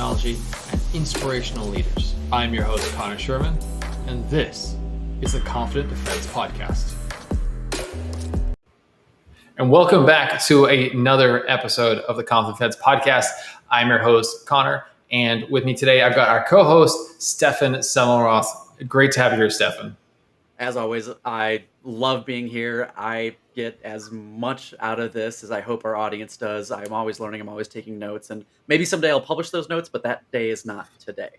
technology, and inspirational leaders. I'm your host, Connor Sherman, and this is the Confident Defense Podcast. And welcome back to another episode of the Confident Defense Podcast. I'm your host, Connor, and with me today, I've got our co-host, Stefan Semmelroth. Great to have you here, Stefan. As always, I love being here. I get as much out of this as I hope our audience does. I'm always learning. I'm always taking notes. And maybe someday I'll publish those notes, but that day is not today.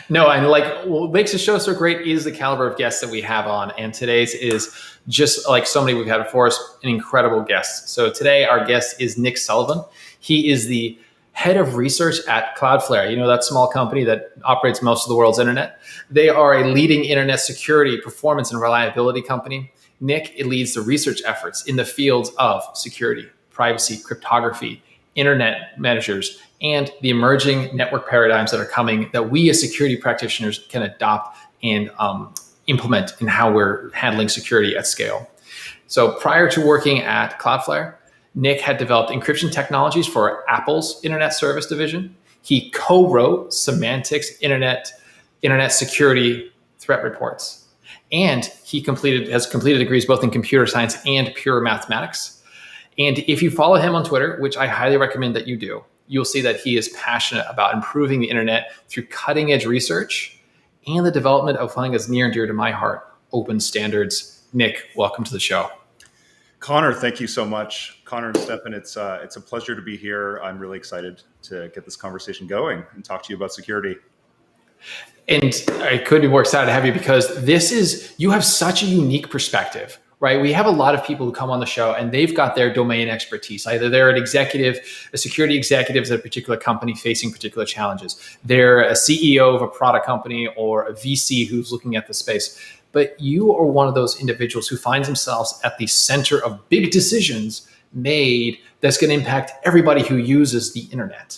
No, and what makes the show so great is the caliber of guests that we have on. And today's is just like so many we've had before us, an incredible guest. So today our guest is Nick Sullivan. He is the head of research at Cloudflare. You know, that small company that operates most of the world's internet. They are a leading internet security, performance, and reliability company. Nick leads the research efforts in the fields of security, privacy, cryptography, internet measures, and the emerging network paradigms that are coming that we as security practitioners can adopt and implement in how we're handling security at scale. So prior to working at Cloudflare, Nick had developed encryption technologies for Apple's internet service division. He co-wrote Symantec's internet security threat reports. And he has completed degrees both in computer science and pure mathematics. And if you follow him on Twitter, which I highly recommend that you do, you'll see that he is passionate about improving the internet through cutting edge research and the development of something that's near and dear to my heart, open standards. Nick, welcome to the show. Connor, thank you so much. Connor and Stefan, it's a pleasure to be here. I'm really excited to get this conversation going and talk to you about security. And I couldn't be more excited to have you because you have such a unique perspective, right? We have a lot of people who come on the show and they've got their domain expertise. Either they're a security executive at a particular company facing particular challenges. They're a CEO of a product company or a VC who's looking at the space. But you are one of those individuals who finds themselves at the center of big decisions made that's going to impact everybody who uses the internet.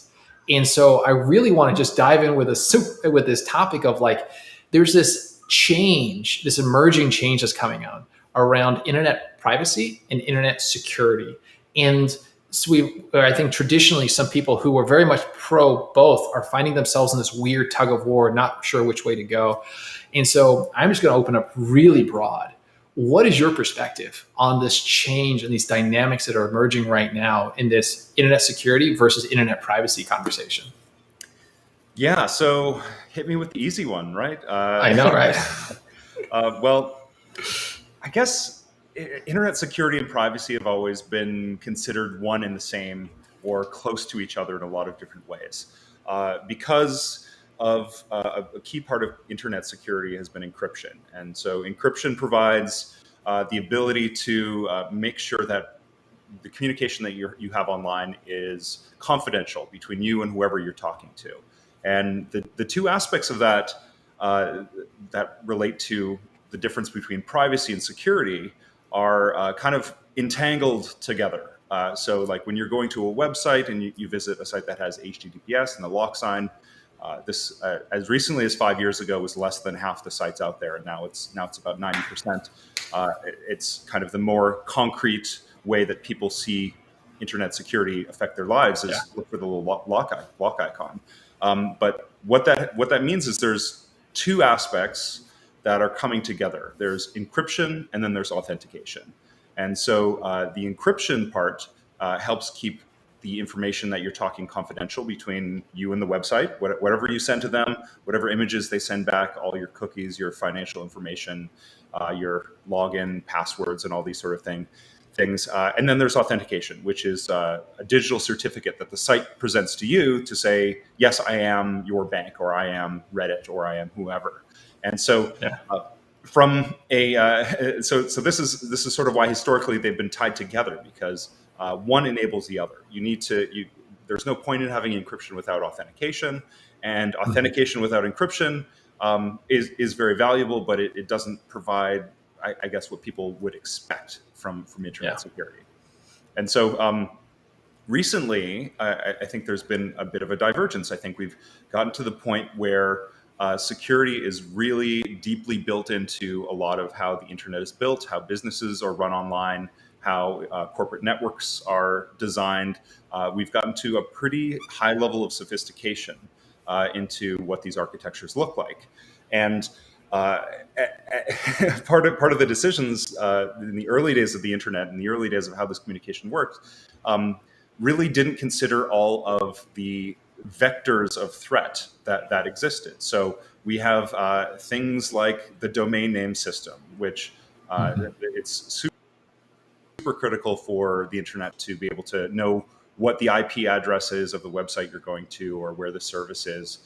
And so I really want to just dive in with this topic of there's this change, this emerging change that's coming on around internet privacy and internet security. And so I think traditionally some people who were very much pro both are finding themselves in this weird tug of war, not sure which way to go. And so I'm just going to open up really broad. What is your perspective on this change and these dynamics that are emerging right now in this internet security versus internet privacy conversation? Yeah, so hit me with the easy one, right? I know, right? Well, I guess internet security and privacy have always been considered one and the same or close to each other in a lot of different ways. Because of a key part of internet security has been encryption. And so encryption provides the ability to make sure that the communication that you have online is confidential between you and whoever you're talking to. And the two aspects of that that relate to the difference between privacy and security are kind of entangled together. So like when you're going to a website and you visit a site that has HTTPS and the lock sign, this, as recently as 5 years ago, was less than half the sites out there, and now it's about 90%. It's kind of the more concrete way that people see internet security affect their lives is look for the little lock icon. But what that means is there's two aspects that are coming together. There's encryption and then there's authentication. And so the encryption part helps keep the information that you're talking confidential between you and the website, whatever you send to them, whatever images they send back, all your cookies, your financial information, your login passwords, and all these sort of things. And then there's authentication, which is a digital certificate that the site presents to you to say, yes, I am your bank, or I am Reddit, or I am whoever. And so from so this is sort of why historically they've been tied together, because one enables the other. There's no point in having encryption without authentication, and authentication without encryption is very valuable, but it doesn't provide, I guess, what people would expect from internet security. And so recently, I think there's been a bit of a divergence. I think we've gotten to the point where security is really deeply built into a lot of how the internet is built, how businesses are run online, how corporate networks are designed. We've gotten to a pretty high level of sophistication into what these architectures look like. And part of the decisions in the early days of the internet, in the early days of how this communication worked, really didn't consider all of the vectors of threat that existed. So we have things like the domain name system, which it's super critical for the internet to be able to know what the IP address is of the website you're going to or where the service is.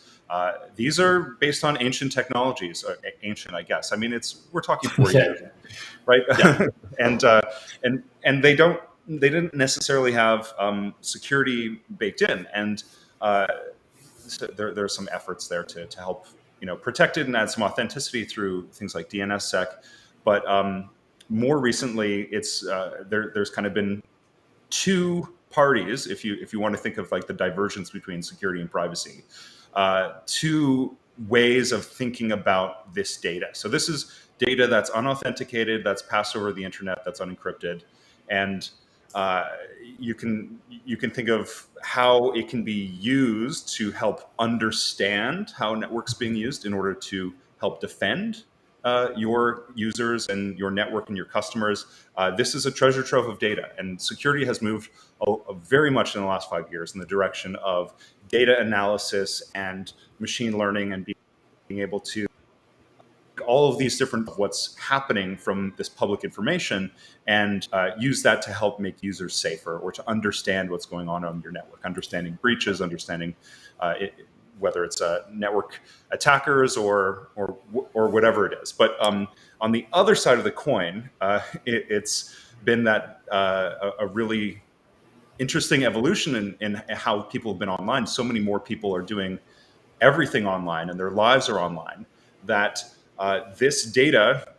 These are based on ancient technologies, ancient, I guess. I mean, we're talking 40 years, right? Yeah. and they didn't necessarily have security baked in, and so there's some efforts there to help protect it and add some authenticity through things like DNSSEC. But more recently, it's there's kind of been two parties, if you want to think of like the divergence between security and privacy, two ways of thinking about this data. So this is data that's unauthenticated, that's passed over the internet, that's unencrypted, and you can think of how it can be used to help understand how a network's being used in order to help defend your users and your network and your customers. This is a treasure trove of data, and security has moved very much in the last 5 years in the direction of data analysis and machine learning and being able to all of these different what's happening from this public information and use that to help make users safer or to understand what's going on your network, understanding breaches, understanding whether it's network attackers or whatever it is. But on the other side of the coin, it's been that a really interesting evolution in how people have been online. So many more people are doing everything online and their lives are online, that this data,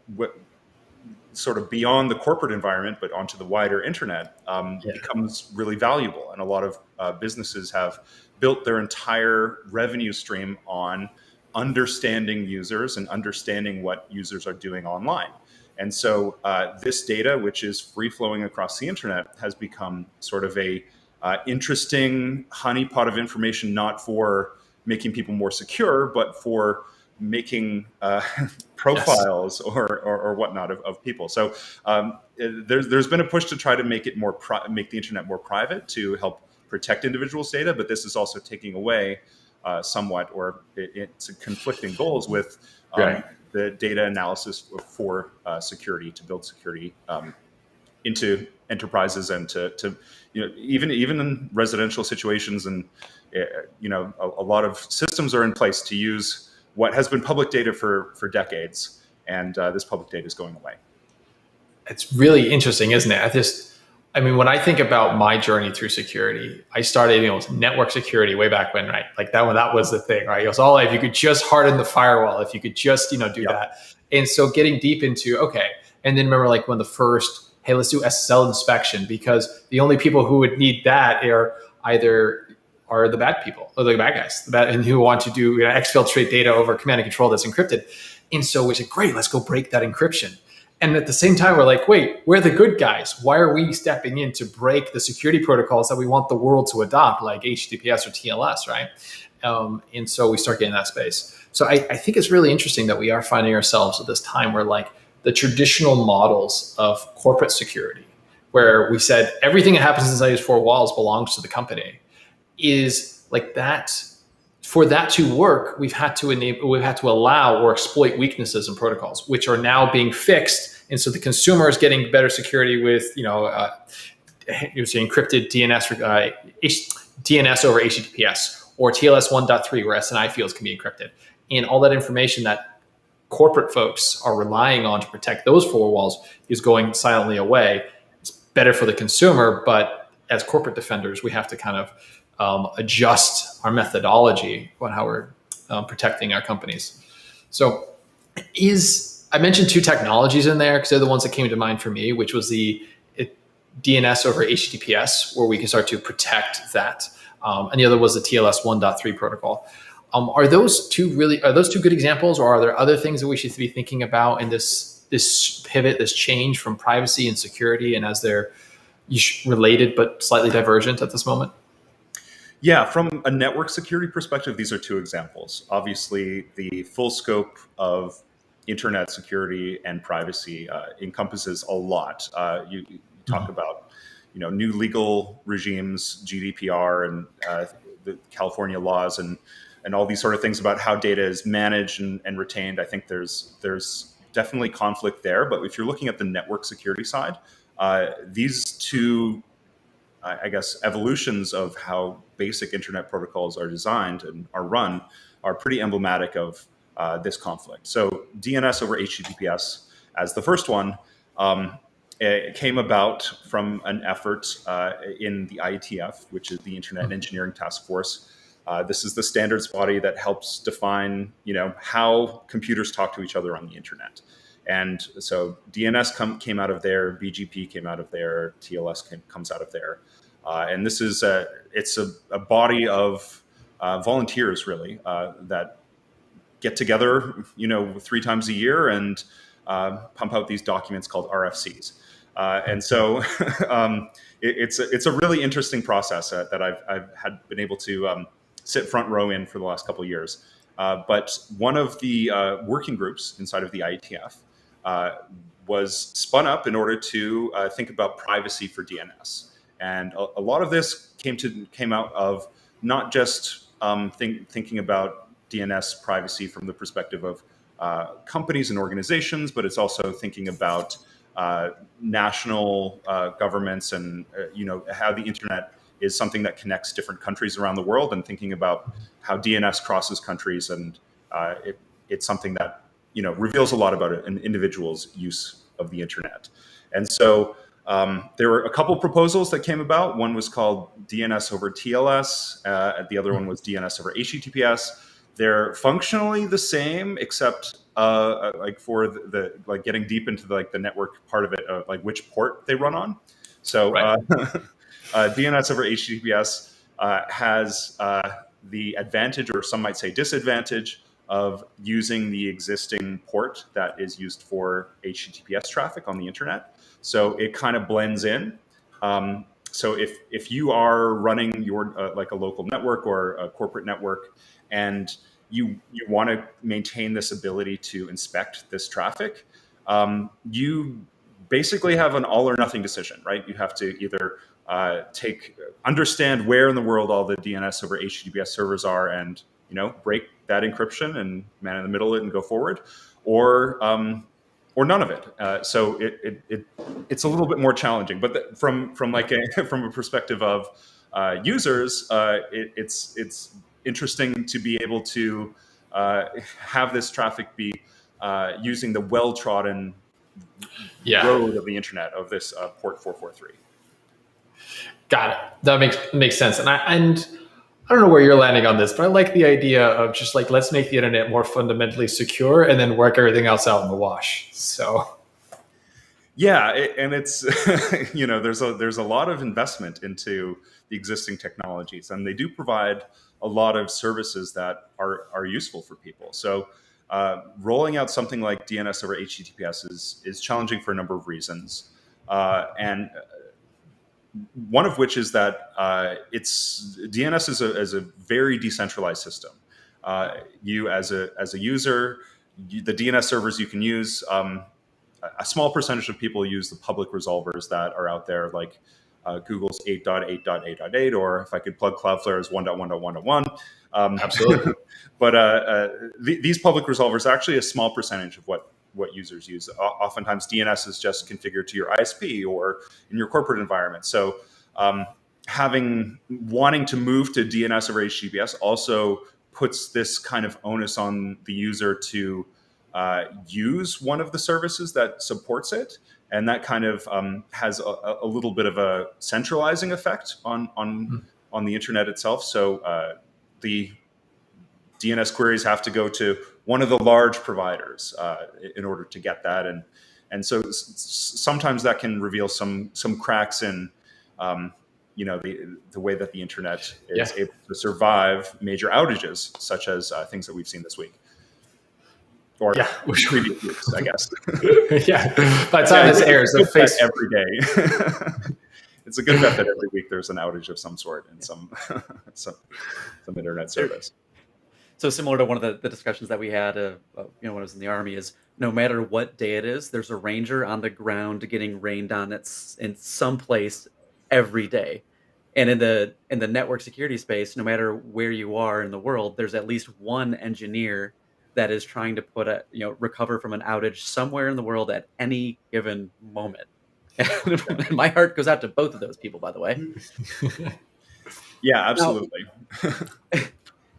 sort of beyond the corporate environment, but onto the wider internet, becomes really valuable. And a lot of businesses have built their entire revenue stream on understanding users and understanding what users are doing online. And so this data, which is free flowing across the internet, has become sort of a interesting honeypot of information, not for making people more secure, but for making profiles or whatnot of people. So there's been a push to try to make it make the internet more private to help protect individuals' data, but this is also taking away somewhat, or it's conflicting goals with the data analysis for security, to build security into enterprises and to even in residential situations. And a lot of systems are in place to use what has been public data for decades, and this public data is going away. It's really interesting, isn't it? I mean, when I think about my journey through security, I started, network security way back when, right? Like that was the thing, right? It was all, if you could just harden the firewall, if you could just, do that. And so getting deep into, okay. And then remember like when the first, hey, let's do SSL inspection, because the only people who would need that are the bad people, or the bad guys, and who want to do exfiltrate data over command and control that's encrypted. And so we said, great, let's go break that encryption. And at the same time, we're like, wait, we're the good guys. Why are we stepping in to break the security protocols that we want the world to adopt, like HTTPS or TLS, right? And so we start getting that space. So I think it's really interesting that we are finding ourselves at this time where like the traditional models of corporate security, where we said everything that happens inside these four walls belongs to the company, is like that. For that to work, we've had to allow or exploit weaknesses in protocols, which are now being fixed. And so the consumer is getting better security with, encrypted DNS over HTTPS, or TLS 1.3, where SNI fields can be encrypted. And all that information that corporate folks are relying on to protect those four walls is going silently away. It's better for the consumer, but as corporate defenders, we have to kind of adjust our methodology on how we're protecting our companies. So I mentioned two technologies in there because they're the ones that came to mind for me, which was the DNS over HTTPS, where we can start to protect that. And the other was the TLS 1.3 protocol. Are those two good examples, or are there other things that we should be thinking about in this this pivot, this change from privacy and security, and as they're related but slightly divergent at this moment? Yeah, from a network security perspective, these are two examples. Obviously, the full scope of internet security and privacy encompasses a lot. You talk about, new legal regimes, GDPR, and the California laws, and all these sort of things about how data is managed and retained. I think there's definitely conflict there. But if you're looking at the network security side, these two, I guess, evolutions of how basic internet protocols are designed and are run are pretty emblematic of this conflict. So DNS over HTTPS as the first one, it came about from an effort in the IETF, which is the Internet Engineering Task Force. This is the standards body that helps define, how computers talk to each other on the internet. And so DNS came out of there, BGP came out of there, TLS comes out of there. And this is it's a body of volunteers, really, that get together, 3 times a year and pump out these documents called RFCs. And so it's a really interesting process that I've had been able to sit front row in for the last couple of years. But one of the working groups inside of the IETF was spun up in order to think about privacy for DNS. And a lot of this came out of not just thinking about DNS privacy from the perspective of companies and organizations, but it's also thinking about national governments and how the internet is something that connects different countries around the world, and thinking about how DNS crosses countries, and it's something that reveals a lot about an individual's use of the internet. And so there were a couple proposals that came about. One was called DNS over TLS. The other one was DNS over HTTPS. They're functionally the same, except for the getting deep into the network part of it, like which port they run on. So Right. DNS over HTTPS has the advantage, or some might say disadvantage, of using the existing port that is used for HTTPS traffic on the internet. So it kind of blends in. So if you are running your like a local network or a corporate network, and you want to maintain this ability to inspect this traffic, you basically have an all or nothing decision, right? You have to either understand where in the world all the DNS over HTTPS servers are, and break that encryption and man in the middle it and go forward, or none of it. So it's a little bit more challenging. But from a perspective of users, it's interesting to be able to have this traffic be using the well-trodden road of the internet of this port 443. Got it. That makes sense. And I don't know where you're landing on this, but I like the idea of just let's make the internet more fundamentally secure and then work everything else out in the wash. So yeah, and it's there's a lot of investment into the existing technologies, and they do provide a lot of services that are useful for people. So rolling out something like DNS over HTTPS is challenging for a number of reasons, and one of which is that DNS is a very decentralized system. You as a user, the DNS servers you can use, a small percentage of people use the public resolvers that are out there, like Google's 8.8.8.8, or if I could plug Cloudflare's 1.1.1.1. Absolutely. But these public resolvers are actually a small percentage of what users use. Oftentimes DNS is just configured to your ISP or in your corporate environment. So wanting to move to DNS over HTTPS also puts this kind of onus on the user to use one of the services that supports it. And that kind of has a little bit of a centralizing effect on the internet itself. So the DNS queries have to go to one of the large providers in order to get that, and so sometimes that can reveal some cracks in the way that the internet is able to survive major outages, such as things that we've seen this week. or Yeah, previous weeks, I guess. yeah. By the time this airs, the face every day. It's a good bet that every week there's an outage of some sort in some some internet service. So similar to one of the discussions that we had, when I was in the Army, is no matter what day it is, there's a ranger on the ground getting rained on in some place every day. And in the network security space, no matter where you are in the world, there's at least one engineer that is trying to recover from an outage somewhere in the world at any given moment. And my heart goes out to both of those people, by the way. Yeah, absolutely.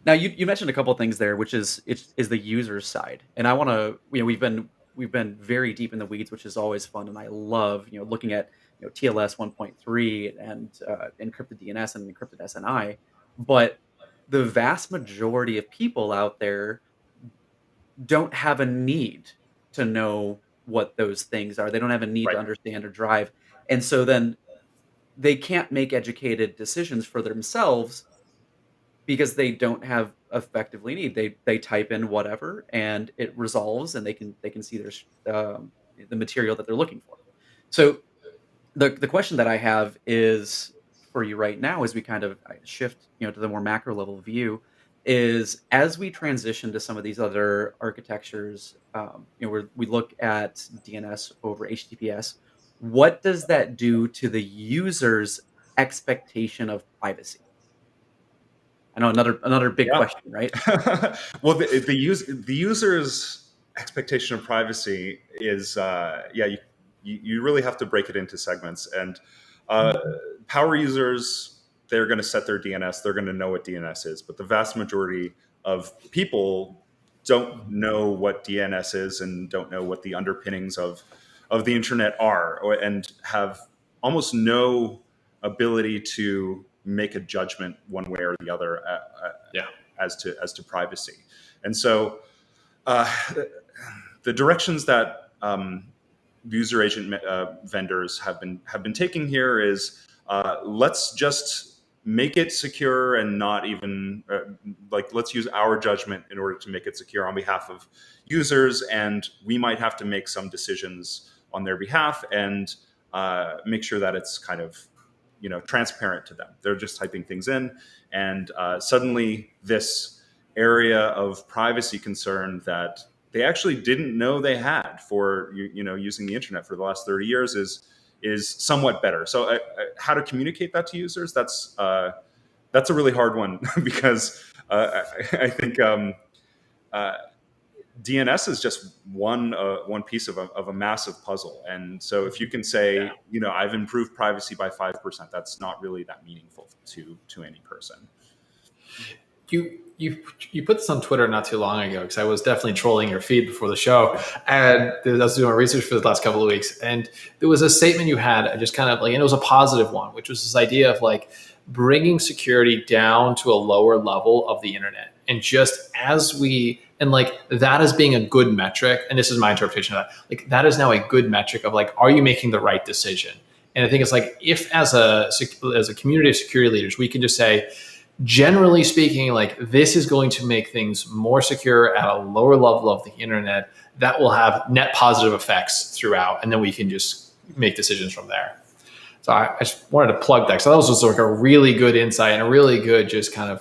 Now you mentioned a couple of things there, which is the user's side, and I want to we've been very deep in the weeds, which is always fun, and I love looking at TLS 1.3 and encrypted DNS and encrypted SNI, but the vast majority of people out there don't have a need to know what those things are. They don't have a need Right. to understand or drive, and so then they can't make educated decisions for themselves because they don't have effectively need. They type in whatever and it resolves, and they can see the material that they're looking for. So the question that I have is for you right now, as we kind of shift to the more macro level view, is as we transition to some of these other architectures, where we look at DNS over HTTPS, what does that do to the user's expectation of privacy? I know another big Yeah. question, right? Well, the user's expectation of privacy is you really have to break it into segments. And power users, they're going to set their DNS, they're going to know what DNS is, but the vast majority of people don't know what DNS is and don't know what the underpinnings of the internet are, and have almost no ability to make a judgment one way or the other as to privacy. And so the directions that user agent vendors have been taking here is let's just make it secure and not even let's use our judgment in order to make it secure on behalf of users, and we might have to make some decisions on their behalf and make sure that it's kind of transparent to them. They're just typing things in, and suddenly this area of privacy concern that they actually didn't know they had for using the internet for the last 30 years is somewhat better. So how to communicate that to users, that's a really hard one because I think DNS is just one piece of a massive puzzle. And so if you can say, I've improved privacy by 5%, that's not really that meaningful to any person. You put this on Twitter not too long ago, because I was definitely trolling your feed before the show, and I was doing research for the last couple of weeks, and there was a statement you had, I just kind of and it was a positive one, which was this idea of bringing security down to a lower level of the internet, and just as we that as being a good metric, and this is my interpretation of that, that is now a good metric of are you making the right decision? And I think it's if as a community of security leaders, we can just say, generally speaking, this is going to make things more secure at a lower level of the internet, that will have net positive effects throughout, and then we can just make decisions from there. So I just wanted to plug that. So that was just a really good insight and a really good just kind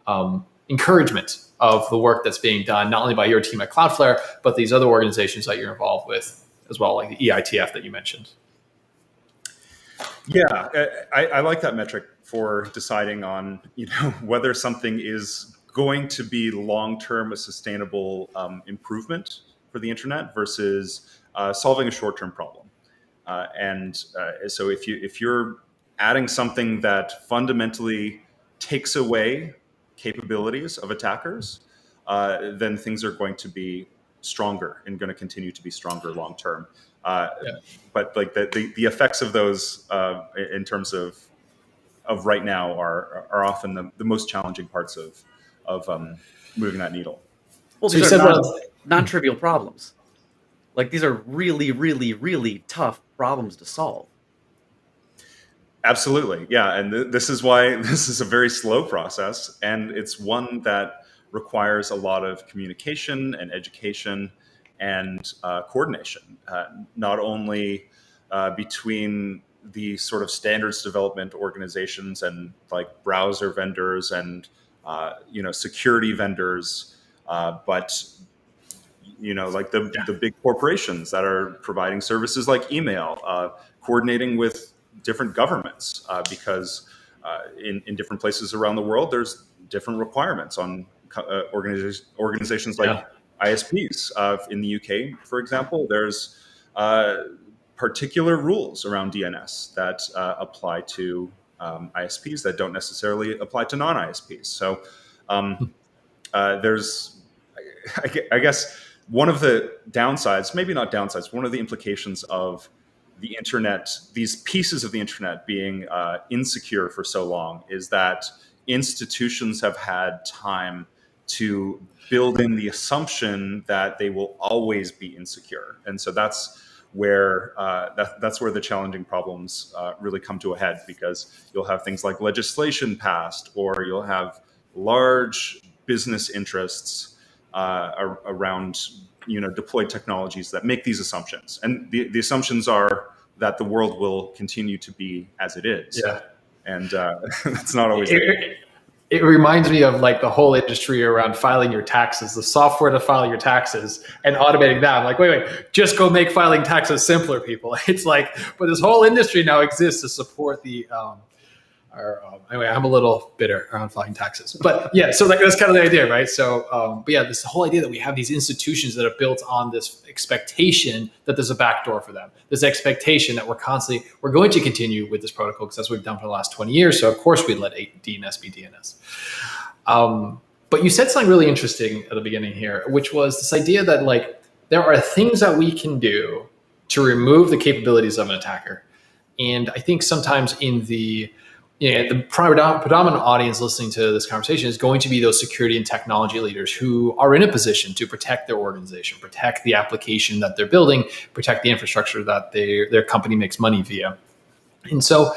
of encouragement of the work that's being done, not only by your team at Cloudflare, but these other organizations that you're involved with as well, like the EITF that you mentioned. Yeah, I like that metric for deciding on whether something is going to be long-term a sustainable improvement for the internet versus solving a short-term problem. So if you're adding something that fundamentally takes away capabilities of attackers, then things are going to be stronger and going to continue to be stronger long-term. But the effects of those in terms of right now are often the most challenging parts of moving that needle. Well, So these you are said non-trivial problems. These are really, really, really tough problems to solve. Absolutely, yeah, and this is why this is a very slow process, and it's one that requires a lot of communication and education and coordination, not only between the sort of standards development organizations and like browser vendors and security vendors, but like the big corporations that are providing services like email, coordinating with different governments, because in different places around the world, there's different requirements on organizations like ISPs. In the UK, for example, there's particular rules around DNS that apply to ISPs that don't necessarily apply to non-ISPs. So there's, I guess, one of the downsides, maybe not downsides, one of the implications of the internet, these pieces of the internet being insecure for so long, is that institutions have had time to build in the assumption that they will always be insecure. And so that's where that's where the challenging problems really come to a head, because you'll have things like legislation passed, or you'll have large business interests around deployed technologies that make these assumptions, and the assumptions are that the world will continue to be as it is. Yeah, and that's not always. It reminds me of like the whole industry around filing your taxes, the software to file your taxes, and automating that. I'm like, wait, just go make filing taxes simpler, people. It's like, but this whole industry now exists to support the. Anyway, I'm a little bitter around filing taxes, but yeah, so like that's kind of the idea, right? So, but yeah, this whole idea that we have these institutions that are built on this expectation that there's a backdoor for them, this expectation that we're going to continue with this protocol because that's what we've done for the last 20 years. So of course we'd let DNS be DNS. But you said something really interesting at the beginning here, which was this idea that like there are things that we can do to remove the capabilities of an attacker, and I think sometimes in the predominant audience listening to this conversation is going to be those security and technology leaders who are in a position to protect their organization, protect the application that they're building, protect the infrastructure that their company makes money via. And so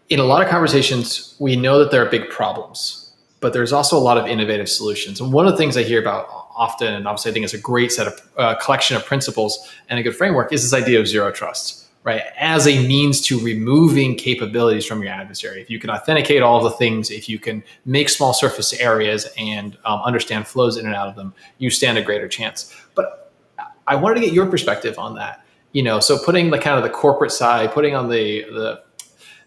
in a lot of conversations, we know that there are big problems, but there's also a lot of innovative solutions. And one of the things I hear about often, and obviously I think it's a great set of collection of principles and a good framework, is this idea of zero trust. Right, as a means to removing capabilities from your adversary. If you can authenticate all of the things, if you can make small surface areas and understand flows in and out of them, you stand a greater chance. But I wanted to get your perspective on that. So putting the kind of the corporate side, putting on the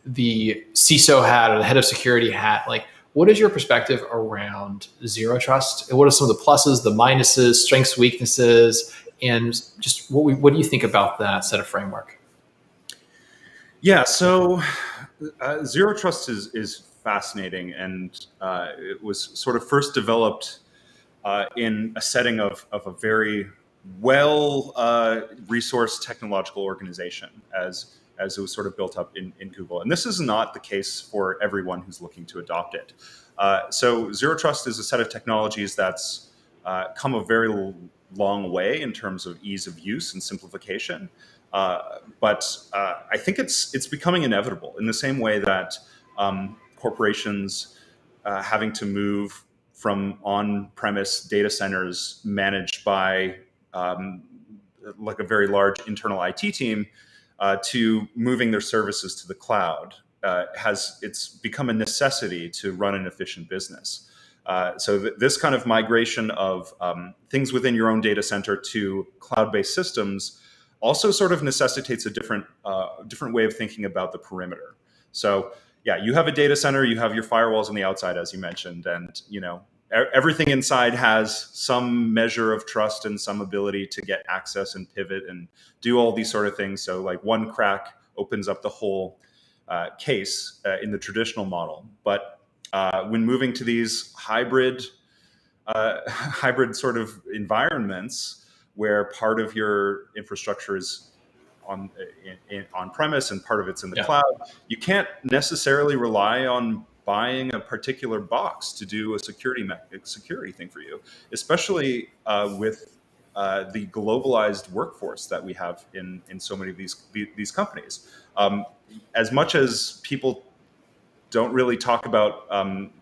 CISO hat or the head of security hat, like what is your perspective around zero trust? And what are some of the pluses, the minuses, strengths, weaknesses, and just what do you think about that set of framework? Yeah, so zero trust is fascinating, and it was sort of first developed in a setting of a very well resourced technological organization as it was sort of built up in Google. And this is not the case for everyone who's looking to adopt it. So zero trust is a set of technologies that's come a very long way in terms of ease of use and simplification. But I think it's becoming inevitable in the same way that corporations having to move from on-premise data centers managed by like a very large internal IT team to moving their services to the cloud it's become a necessity to run an efficient business. So this kind of migration of things within your own data center to cloud-based systems also sort of necessitates a different way of thinking about the perimeter. So yeah, you have a data center, you have your firewalls on the outside, as you mentioned, and everything inside has some measure of trust and some ability to get access and pivot and do all these sort of things. So like one crack opens up the whole case in the traditional model. But when moving to these hybrid sort of environments, where part of your infrastructure is on premise and part of it's in the cloud, you can't necessarily rely on buying a particular box to do a security thing for you, especially with the globalized workforce that we have in so many of these companies. As much as people don't really talk about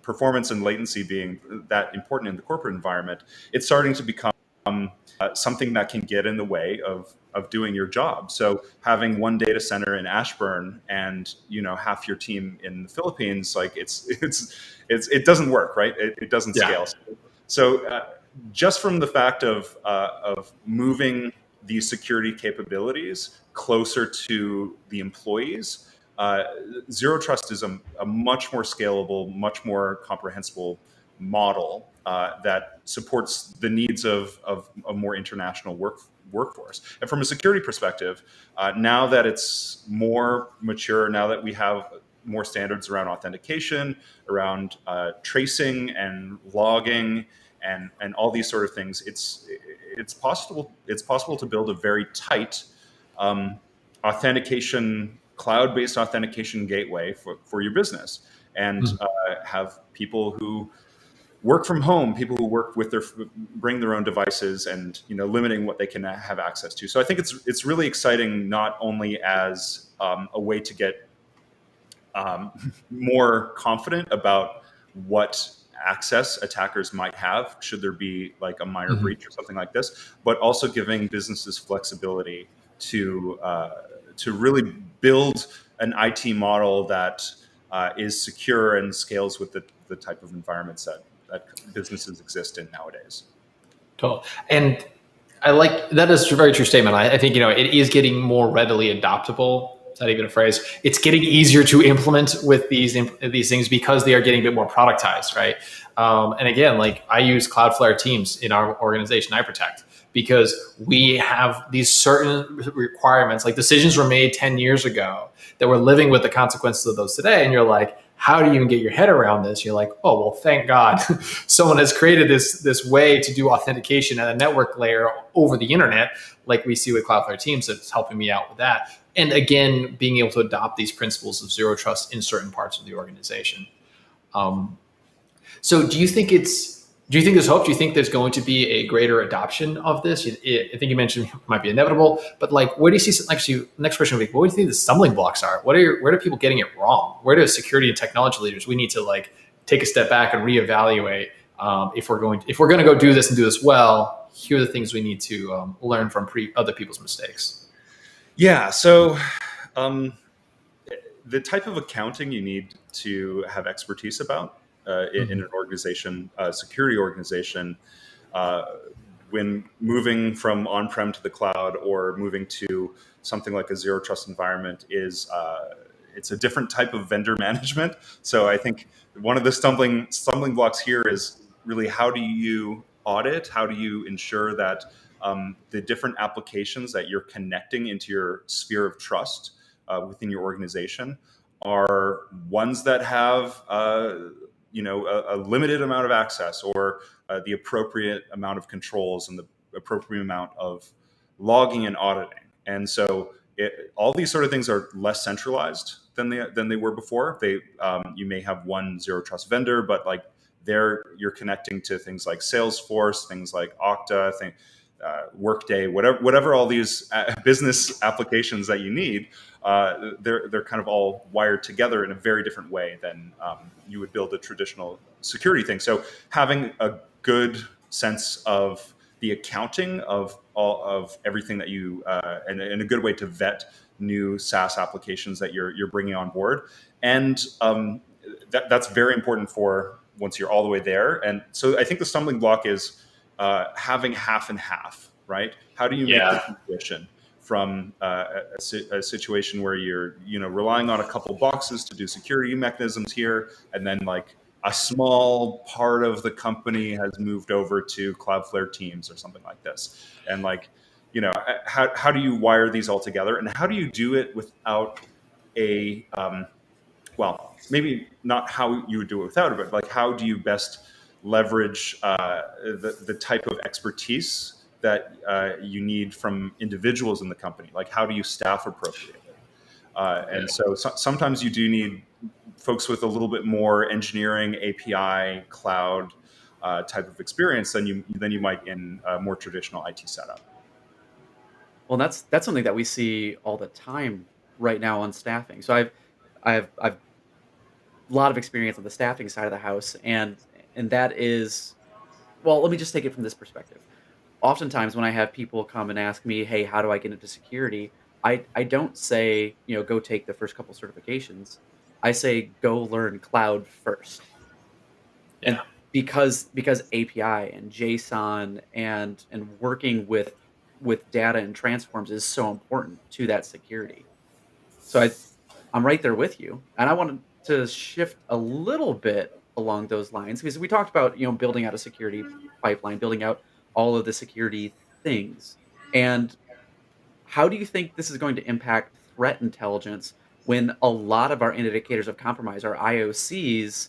performance and latency being that important in the corporate environment, it's starting to become something that can get in the way of doing your job. So having one data center in Ashburn and half your team in the Philippines, like it doesn't work, right? It doesn't scale. So just from the fact of moving these security capabilities closer to the employees, Zero Trust is a much more scalable, much more comprehensible model that supports the needs of a more international workforce. And from a security perspective, now that it's more mature, now that we have more standards around authentication, around tracing and logging, and all these sort of things, it's possible to build a very tight authentication, cloud-based authentication gateway for your business, and have people who work from home, people who work with bring their own devices, and limiting what they can have access to. So I think it's really exciting, not only as a way to get more confident about what access attackers might have should there be like a minor breach or something like this, but also giving businesses flexibility to really build an IT model that is secure and scales with the type of environments that businesses exist in nowadays. Totally. And I like that is a very true statement. I think it is getting more readily adoptable. Is that even a phrase? It's getting easier to implement with these things because they are getting a bit more productized, right? And again, like I use Cloudflare Teams in our organization, iProtect, because we have these certain requirements, like decisions were made 10 years ago that we're living with the consequences of those today. And you're like, how do you even get your head around this? You're like, oh, well, thank God someone has created this way to do authentication at a network layer over the internet, like we see with Cloudflare Teams. That's helping me out with that. And again, being able to adopt these principles of zero trust in certain parts of the organization. So do you think there's hope? Do you think there's going to be a greater adoption of this? I think you mentioned it might be inevitable, but like, where do you see, actually, next question would be, what do you think the stumbling blocks are? Where are people getting it wrong? Where do security and technology leaders, we need to like take a step back and reevaluate if we're going to go do this and do this well, here are the things we need to learn from other people's mistakes. Yeah. So the type of accounting you need to have expertise about in an organization, security organization, when moving from on-prem to the cloud or moving to something like a zero trust environment is it's a different type of vendor management. So I think one of the stumbling blocks here is really, how do you audit? How do you ensure that the different applications that you're connecting into your sphere of trust within your organization are ones that have a limited amount of access, or the appropriate amount of controls and the appropriate amount of logging and auditing. And so all these sort of things are less centralized than they were before. You may have one zero trust vendor, but like you're connecting to things like Salesforce, things like Okta, Workday, whatever all these business applications that you need. They're kind of all wired together in a very different way than you would build a traditional security thing. So having a good sense of the accounting of all of everything that you and a good way to vet new SaaS applications that you're bringing on board, and that's very important for once you're all the way there. And so I think the stumbling block is having half and half, right? How do you make the transition from a situation where you're relying on a couple boxes to do security mechanisms here, and then like a small part of the company has moved over to Cloudflare Teams or something like this, and like how do you wire these all together, and how do you do it without a well, maybe not how you would do it without it, but like how do you best leverage the type of expertise that you need from individuals in the company? Like, how do you staff appropriately? And so sometimes you do need folks with a little bit more engineering, API, cloud type of experience than you might in a more traditional IT setup. Well, that's something that we see all the time right now on staffing. So I've lot of experience on the staffing side of the house, and that is, well, let me just take it from this perspective. Oftentimes when I have people come and ask me, "Hey, how do I get into security?" I don't say, go take the first couple certifications. I say go learn cloud first. And Yeah. because API and JSON and working with data and transforms is so important to that security. So I'm right there with you. And I wanted to shift a little bit along those lines because we talked about, building out a security pipeline, building out all of the security things. And how do you think this is going to impact threat intelligence when a lot of our indicators of compromise, our IOCs,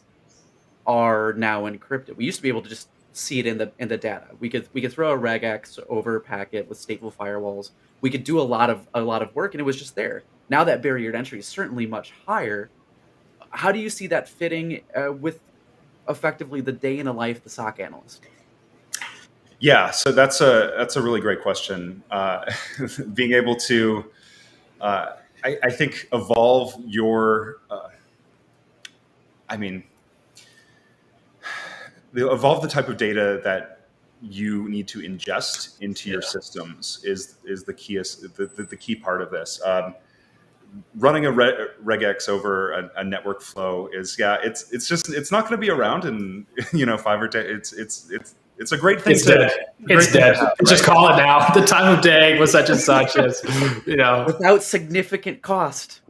are now encrypted? We used to be able to just see it in the data. We could throw a regex over a packet with stateful firewalls. We could do a lot of work, and it was just there. Now that barrier to entry is certainly much higher. How do you see that fitting with effectively the day in the life of the SOC analyst? Yeah, so that's a really great question. Being able to, I think, evolve your, I mean, evolve the type of data that you need to ingest into your systems is the key part of this. Running a regex over a network flow is it's not going to be around in 5 or 10. It's a great thing. It's dead. It's dead. Just call it now. The time of day was such and such as, Without significant cost.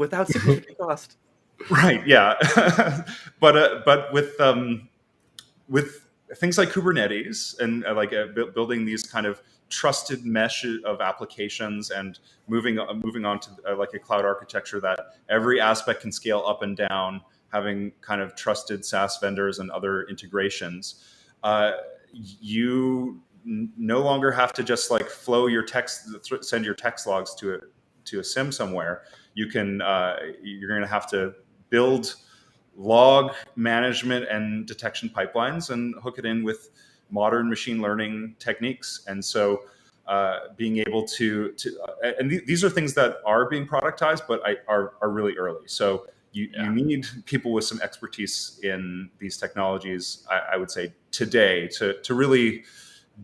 Right. Yeah. but with things like Kubernetes and building these kind of trusted mesh of applications and moving on to like a cloud architecture that every aspect can scale up and down, having kind of trusted SaaS vendors and other integrations, you no longer have to just like flow your text, send your text logs to a SIM somewhere. You're going to have to build log management and detection pipelines and hook it in with modern machine learning techniques. And so being able to and these are things that are being productized, but are really early. So you need people with some expertise in these technologies, I would say today, to really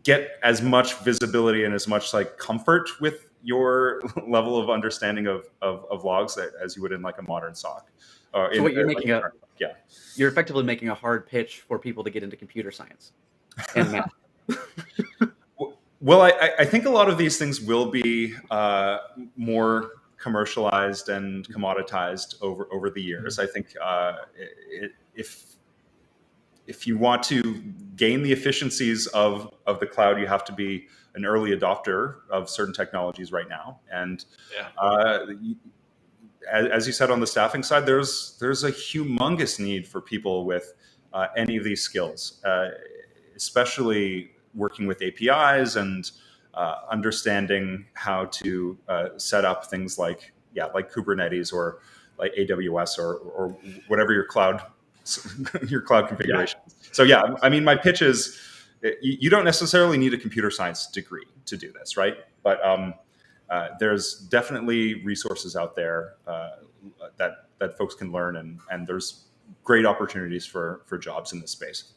get as much visibility and as much like comfort with your level of understanding of logs as you would in like a modern SOC. So what you're making you're effectively making a hard pitch for people to get into computer science and math. Well, I think a lot of these things will be more commercialized and commoditized over the years. I think if you want to gain the efficiencies of the cloud, you have to be an early adopter of certain technologies right now. And as you said on the staffing side, there's a humongous need for people with any of these skills, especially working with APIs and understanding how to set up things like Kubernetes or like AWS or whatever your cloud configuration. So I mean, my pitch is you don't necessarily need a computer science degree to do this, right? But there's definitely resources out there that folks can learn, and there's great opportunities for jobs in this space.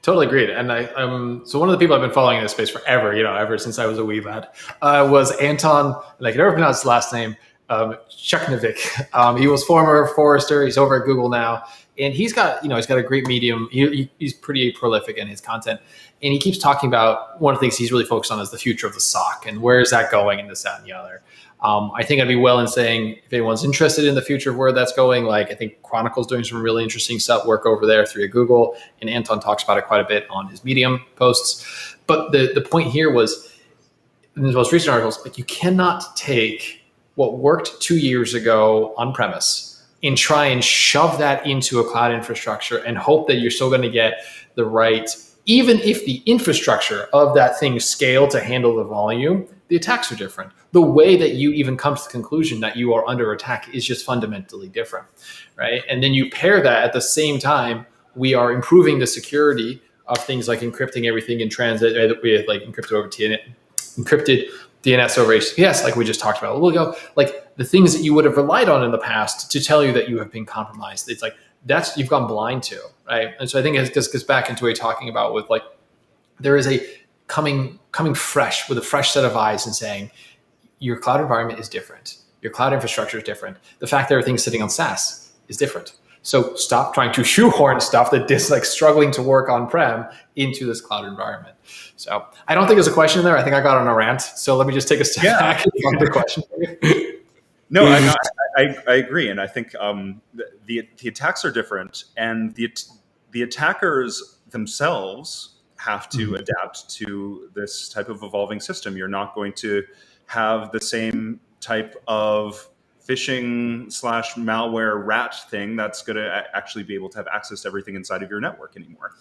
Totally agreed. And so one of the people I've been following in this space forever, ever since I was a wee lad, was Anton, and I can never pronounce his last name, Chuknovic. He was former Forrester. He's over at Google now. And he's got a great medium. He's pretty prolific in his content. And he keeps talking about one of the things he's really focused on is the future of the SOC and where is that going and this, that, and the other. I think I'd be well in saying if anyone's interested in the future of where that's going, like I think Chronicle's doing some really interesting work over there through Google, and Anton talks about it quite a bit on his Medium posts. But the point here was, in the most recent articles, like you cannot take what worked 2 years ago on premise and try and shove that into a cloud infrastructure and hope that you're still going to get the right, even if the infrastructure of that thing scale to handle the volume, the attacks are different. The way that you even come to the conclusion that you are under attack is just fundamentally different, right? And then you pair that at the same time, we are improving the security of things like encrypting everything in transit with like encrypted DNS over HTTPS, like we just talked about a little ago, like the things that you would have relied on in the past to tell you that you have been compromised. It's like you've gone blind to, right? And so I think it just gets back into what you're talking about with like, there is a coming fresh with a fresh set of eyes and saying, your cloud environment is different. Your cloud infrastructure is different. The fact that everything's sitting on SaaS is different. So stop trying to shoehorn stuff that is like struggling to work on-prem into this cloud environment. So I don't think there's a question there. I think I got on a rant. So let me just take a step back and find the question for you. No, I agree, and I think the attacks are different, and the attackers themselves have to adapt to this type of evolving system. You're not going to have the same type of phishing / malware rat thing that's going to actually be able to have access to everything inside of your network anymore.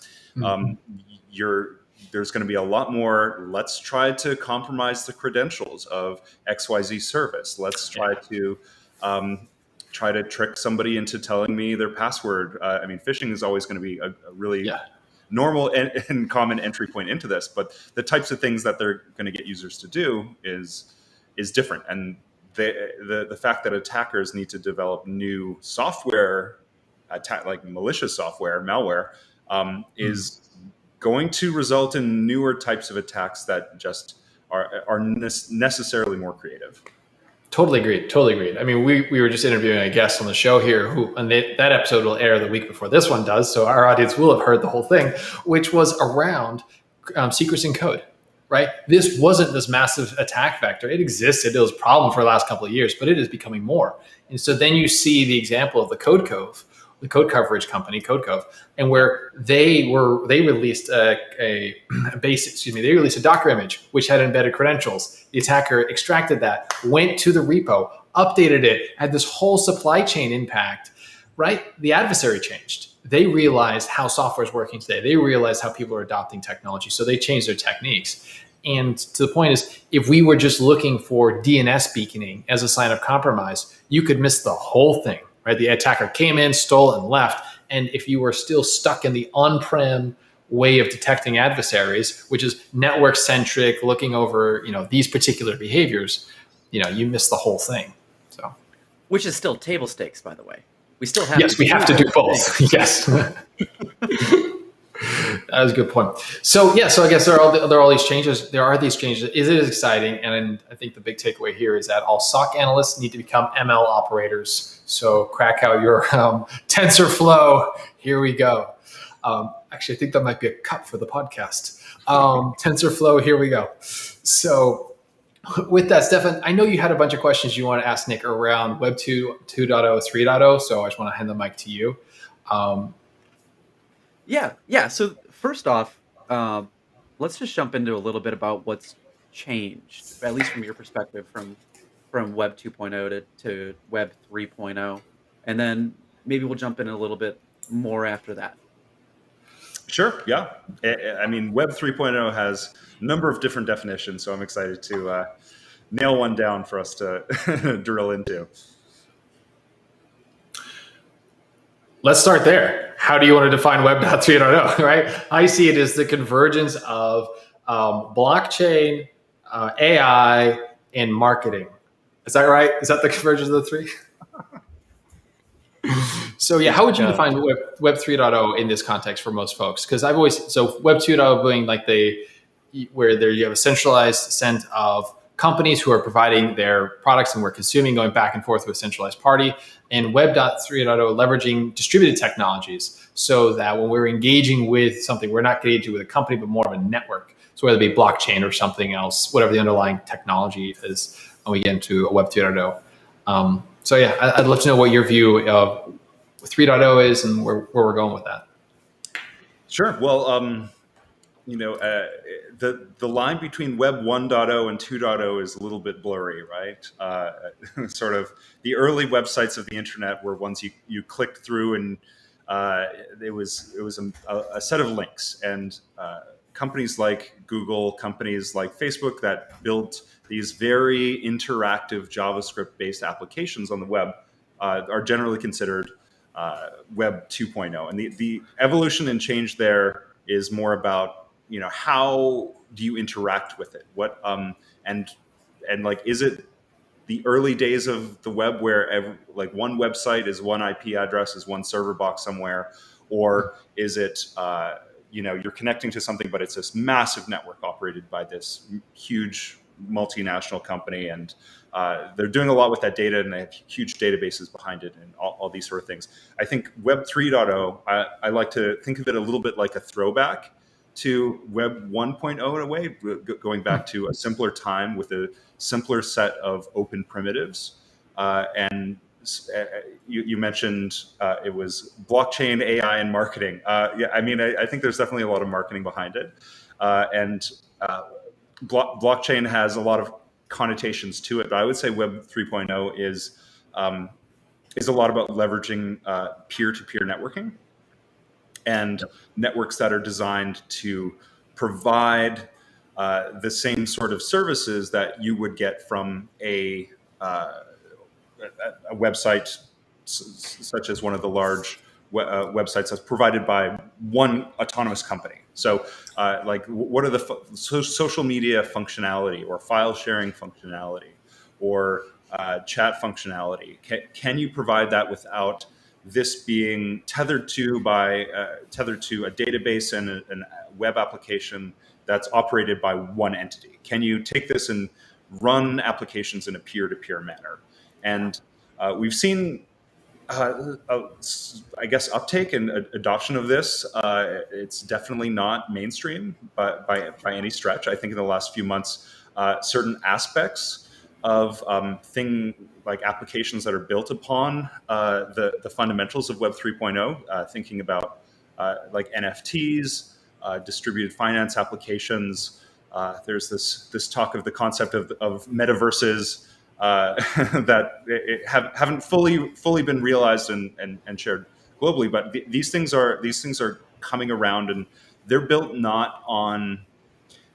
There's going to be a lot more, let's try to compromise the credentials of XYZ service. Let's try to trick somebody into telling me their password. I mean, phishing is always going to be a really normal and common entry point into this, but the types of things that they're going to get users to do is different. And the fact that attackers need to develop new software, like malicious software, malware, is going to result in newer types of attacks that just are necessarily more creative. Totally agreed. I mean, we were just interviewing a guest on the show here and that episode will air the week before this one does. So our audience will have heard the whole thing, which was around secrets in code, right? This wasn't this massive attack vector. It existed. It was a problem for the last couple of years, but it is becoming more. And so then you see the example of the Code coverage company, CodeCove, and where they released they released a Docker image which had embedded credentials. The attacker extracted that, went to the repo, updated it, had this whole supply chain impact, right? The adversary changed. They realized how software is working today. They realized how people are adopting technology. So they changed their techniques. And to the point is, if we were just looking for DNS beaconing as a sign of compromise, you could miss the whole thing. Right? The attacker came in, stole, and left. And if you were still stuck in the on-prem way of detecting adversaries, which is network-centric, looking over these particular behaviors, you miss the whole thing. So, which is still table stakes, by the way. We still have we have to do both. Yes. That was a good point. So I guess there are all these changes. There are these changes. It is exciting, and I think the big takeaway here is that all SOC analysts need to become ML operators. So crack out your TensorFlow. Here we go. Actually, I think that might be a cut for the podcast. TensorFlow. Here we go. So with that, Stefan, I know you had a bunch of questions you want to ask Nick around Web 2.0, 3.0. So I just want to hand the mic to you. Yeah. So first off, let's just jump into a little bit about what's changed, at least from your perspective, from Web 2.0 to Web 3.0, and then maybe we'll jump in a little bit more after that. Sure. Yeah. I mean, Web 3.0 has a number of different definitions, so I'm excited to nail one down for us to drill into. Let's start there. How do you want to define Web 3.0, right? I see it as the convergence of blockchain, AI, and marketing. Is that right? Is that the convergence of the three? So how would you define Web 3.0 in this context for most folks? Because Web 2.0 being like where there you have a centralized set of companies who are providing their products and we're consuming, going back and forth with a centralized party, and Web 3.0 leveraging distributed technologies so that when we're engaging with something, we're not engaging with a company, but more of a network. So whether it be blockchain or something else, whatever the underlying technology is, when we get into a Web 2.0. I'd love to know what your view of 3.0 is and where we're going with that. Sure. Well, the line between Web 1.0 and 2.0 is a little bit blurry, right? Sort of the early websites of the internet were ones you clicked through, and it was a set of links, and companies like Google, companies like Facebook that built these very interactive JavaScript-based applications on the web are generally considered Web 2.0, and the evolution and change there is more about how do you interact with it? What and like, is it the early days of the web where like one website is one IP address, is one server box somewhere, or is it you're connecting to something, but it's this massive network operated by this huge multinational company, and they're doing a lot with that data, and they have huge databases behind it, and all these sort of things. I think Web 3.0, I like to think of it a little bit like a throwback to Web 1.0 in a way, going back to a simpler time with a simpler set of open primitives. And you mentioned it was blockchain, AI, and marketing. Yeah, I mean, I think there's definitely a lot of marketing behind it. And blockchain has a lot of connotations to it, but I would say Web 3.0 is a lot about leveraging peer-to-peer networking and networks that are designed to provide the same sort of services that you would get from a website such as one of the large websites that's provided by one autonomous company. So like what are the social media functionality or file sharing functionality or chat functionality? Can you provide that without this being tethered to a database and a web application that's operated by one entity? Can you take this and run applications in a peer-to-peer manner? And we've seen, I guess, uptake and adoption of this. It's definitely not mainstream by any stretch. I think in the last few months, certain aspects of like applications that are built upon the fundamentals of Web 3.0, thinking about like NFTs, distributed finance applications. There's this talk of the concept of metaverses that haven't fully been realized and shared globally. But these things are coming around, and they're built not on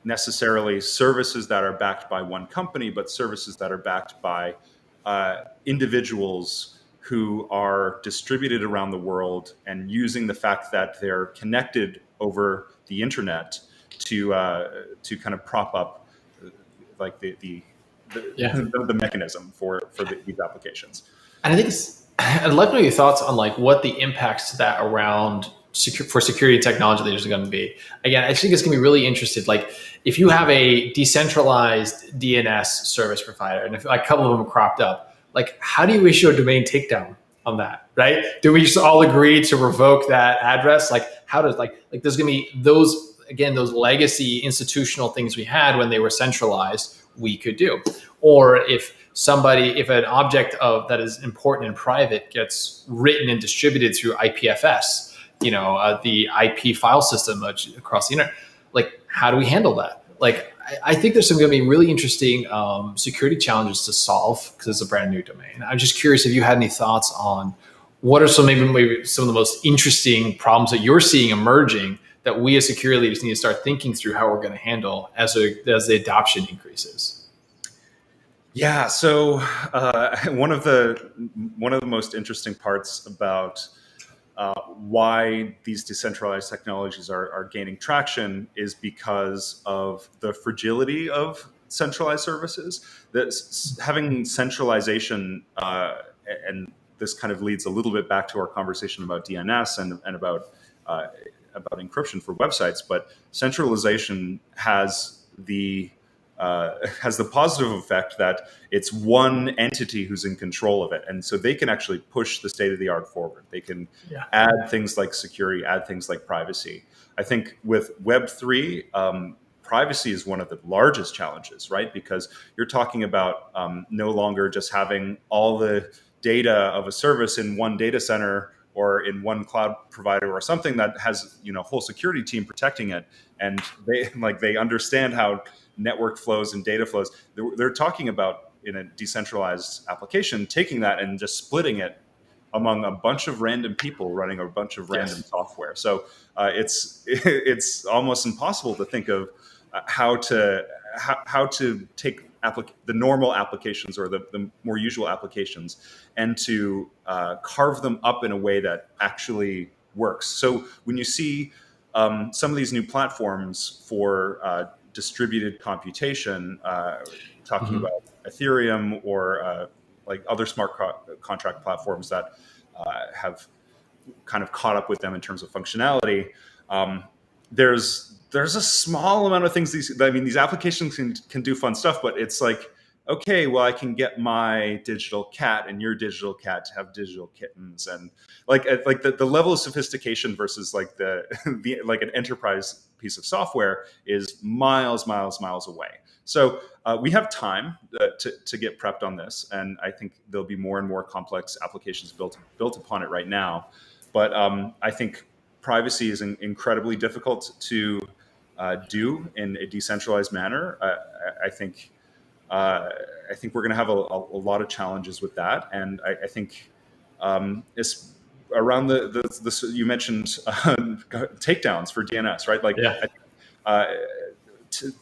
necessarily services that are backed by one company, but services that are backed by individuals who are distributed around the world and using the fact that they're connected over the internet to kind of prop up like the mechanism for these applications. And I think I'd love to know your thoughts on like what the impacts to that around for security technology leaders are going to be. Again, I think it's going to be really interested. Like if you have a decentralized DNS service provider, and if like a couple of them cropped up, like how do you issue a domain takedown on that, right? Do we just all agree to revoke that address? Like how does like there's going to be those legacy institutional things we had when they were centralized, we could do. Or if an object that is important and private gets written and distributed through IPFS, the IP file system across the internet, like how do we handle that? Like I think there's some going to be really interesting security challenges to solve because it's a brand new domain. I'm just curious if you had any thoughts on what are maybe some of the most interesting problems that you're seeing emerging that we as security leaders need to start thinking through how we're going to handle as the adoption increases. Yeah. So one of the most interesting parts about why these decentralized technologies are gaining traction is because of the fragility of centralized services. Having centralization, and this kind of leads a little bit back to our conversation about DNS and about encryption for websites, but centralization has the positive effect that it's one entity who's in control of it. And so they can actually push the state of the art forward. They can add things like security, add things like privacy. I think with Web3, privacy is one of the largest challenges, right? Because you're talking about no longer just having all the data of a service in one data center or in one cloud provider or something that has a whole security team protecting it, and they understand how network flows and data flows. They're talking about in a decentralized application taking that and just splitting it among a bunch of random people running a bunch of random software. So it's almost impossible to think of how to take the normal applications or the more usual applications and to carve them up in a way that actually works. So when you see some of these new platforms for distributed computation, talking about Ethereum or like other smart contract platforms that have kind of caught up with them in terms of functionality. There's a small amount of things these applications can do fun stuff, but it's like, okay, well, I can get my digital cat and your digital cat to have digital kittens, and like the level of sophistication versus like the like an enterprise piece of software is miles away. So we have time to get prepped on this, and I think there'll be more and more complex applications built upon it right now. But I think privacy is incredibly difficult to do in a decentralized manner. I think we're going to have a lot of challenges with that, and I think it's around the you mentioned takedowns for DNS, right? Like, Yeah.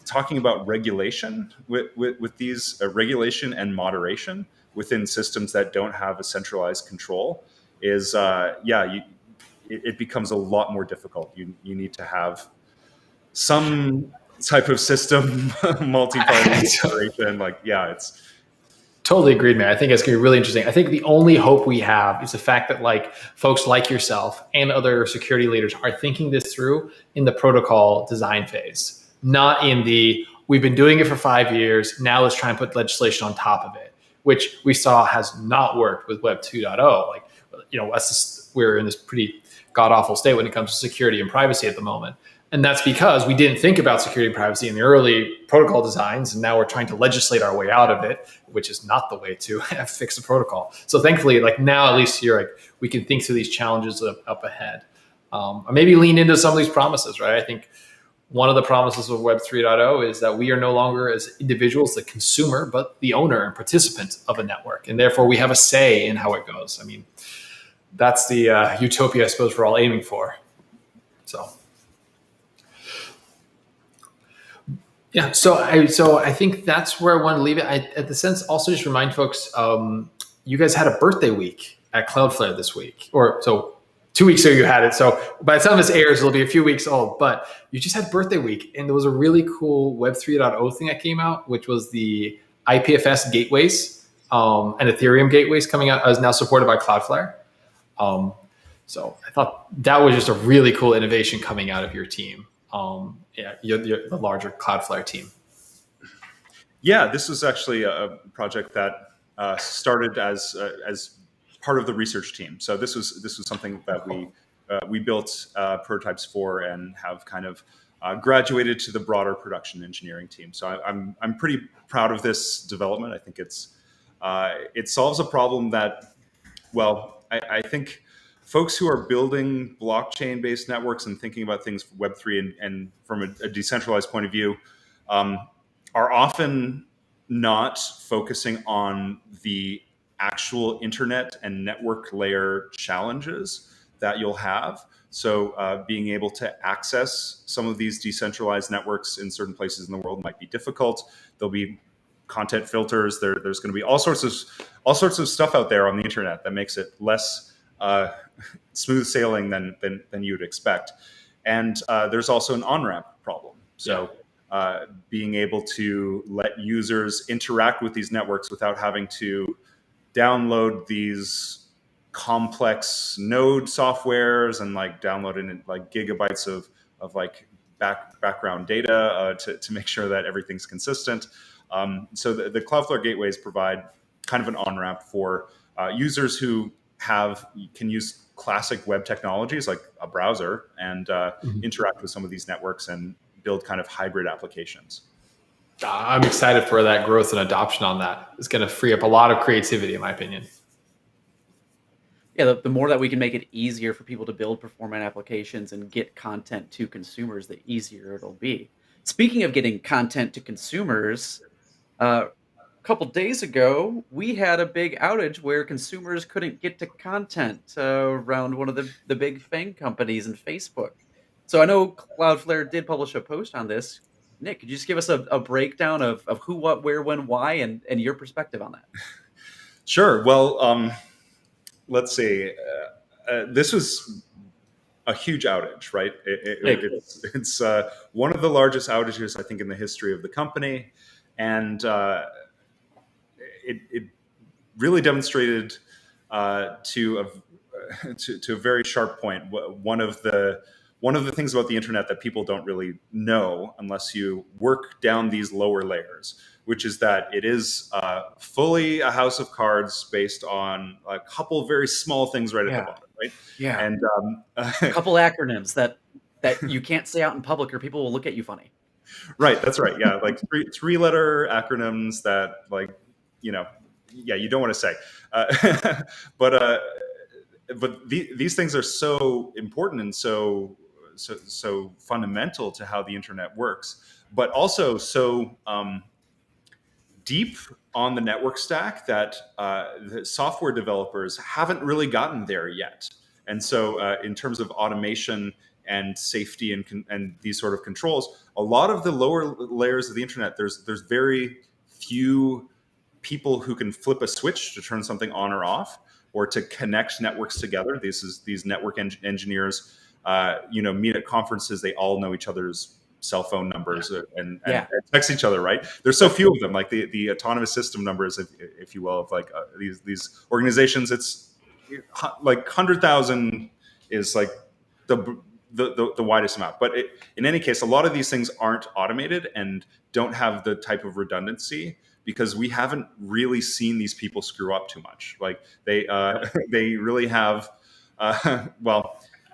Talking about regulation with these regulation and moderation within systems that don't have a centralized control is it becomes a lot more difficult. You need to have some type of system multi-party moderation. Like, it's Totally agreed, man. I think it's going to be really interesting. I think the only hope we have is the fact that like folks like yourself and other security leaders are thinking this through in the protocol design phase, not in the we've been doing it for 5 years. Now let's try and put legislation on top of it, which we saw has not worked with Web 2.0. Like, we're in this pretty god awful state when it comes to security and privacy at the moment. And that's because we didn't think about security and privacy in the early protocol designs. And now we're trying to legislate our way out of it, which is not the way to fix a protocol. So thankfully, like now, at least we can think through these challenges up ahead. Or maybe lean into some of these promises, right? I think one of the promises of Web 3.0 is that we are no longer as individuals, the consumer, but the owner and participant of a network. And therefore we have a say in how it goes. I mean, that's the utopia I suppose we're all aiming for. So. Yeah, so I think that's where I want to leave it. At the sense, also just remind folks, you guys had a birthday week at Cloudflare this week, or so 2 weeks ago you had it. So by the time this airs, it'll be a few weeks old. But you just had birthday week, and there was a really cool Web 3.0 thing that came out, which was the IPFS gateways and Ethereum gateways coming out, is now supported by Cloudflare. So I thought that was just a really cool innovation coming out of your team. You're the larger Cloudflare team. Yeah, this was actually a project that started as part of the research team. So this was something that we built prototypes for and have kind of graduated to the broader production engineering team. So I'm pretty proud of this development. I think it solves a problem that, well, I think folks who are building blockchain-based networks and thinking about things Web3 and from a decentralized point of view are often not focusing on the actual internet and network layer challenges that you'll have. So being able to access some of these decentralized networks in certain places in the world might be difficult. There'll be content filters. There's going to be all sorts of stuff out there on the internet that makes it less smooth sailing than you would expect. And there's also an on-ramp problem. So being able to let users interact with these networks without having to download these complex node softwares and like download in like gigabytes of like background data to make sure that everything's consistent. So the Cloudflare gateways provide kind of an on-ramp for users who can use classic web technologies like a browser and interact with some of these networks and build kind of hybrid applications. I'm excited for that growth and adoption on that. It's going to free up a lot of creativity, in my opinion. Yeah, the more that we can make it easier for people to build performant applications and get content to consumers, the easier it'll be. Speaking of getting content to consumers, a couple days ago, we had a big outage where consumers couldn't get to content around one of the big FANG companies and Facebook. So I know Cloudflare did publish a post on this. Nick, could you just give us a breakdown of who, what, where, when, why, and your perspective on that? Sure. Well, let's see. This was a huge outage, right? It's one of the largest outages, I think, in the history of the company. And it really demonstrated to a very sharp point one of the things about the internet that people don't really know unless you work down these lower layers, which is that it is fully a house of cards based on a couple very small things right at the bottom, right? Yeah. And A couple acronyms that you can't say out in public or people will look at you funny. right, that's right. Yeah, like three-letter acronyms that, like, you don't want to say. But these things are so important and so fundamental to how the internet works, but also so deep on the network stack that the software developers haven't really gotten there yet. And so in terms of automation and safety and these sort of controls, a lot of the lower layers of the internet, there's very few people who can flip a switch to turn something on or off, or to connect networks together. These network engineers, meet at conferences. They all know each other's cell phone numbers and text each other. Right? There's so few of them, like the autonomous system numbers, if you will, of like these organizations. It's like 100,000 is like the widest amount. But in any case, a lot of these things aren't automated and don't have the type of redundancy, because we haven't really seen these people screw up too much. Like they really have,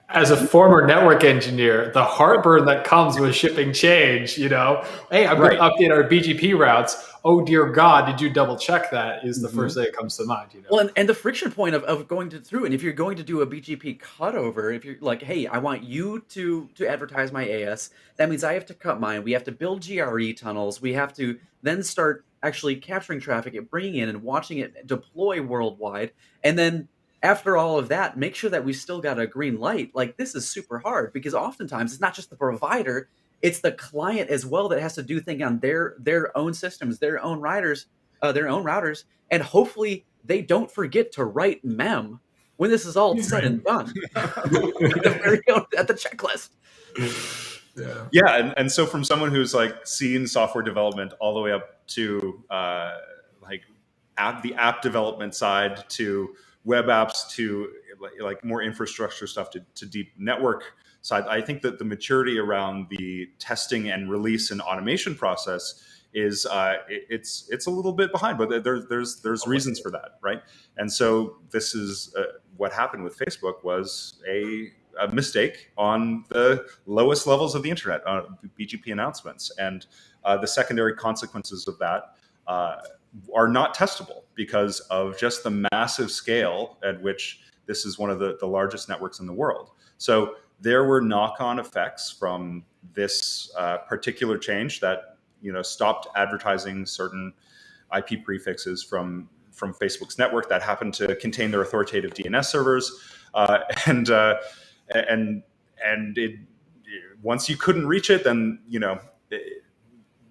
As a former network engineer, the heartburn that comes with shipping change, hey, I'm going to update our BGP routes. Oh, dear God, did you double check that? Is the first thing that comes to mind. Well, and the friction point of going through, and if you're going to do a BGP cutover, if you're like, hey, I want you to advertise my AS, that means I have to cut mine. We have to build GRE tunnels. We have to then start actually capturing traffic and bringing in and watching it deploy worldwide. And then after all of that, make sure that we still got a green light. Like, this is super hard, because oftentimes it's not just the provider, it's the client as well that has to do things on their own systems, their own routers, and hopefully they don't forget to write mem when this is all said and done. At the checklist. Yeah, and so from someone who's like seen software development all the way up to the app development side, to web apps, to like more infrastructure stuff, to deep network side, I think that the maturity around the testing and release and automation process is it's a little bit behind, but there's reasons for that, right? And so this is what happened with Facebook was a mistake on the lowest levels of the internet, BGP announcements, and the secondary consequences of that are not testable because of just the massive scale at which this is one of the largest networks in the world. So there were knock-on effects from this particular change that stopped advertising certain IP prefixes from Facebook's network that happened to contain their authoritative DNS servers, and it, once you couldn't reach it, then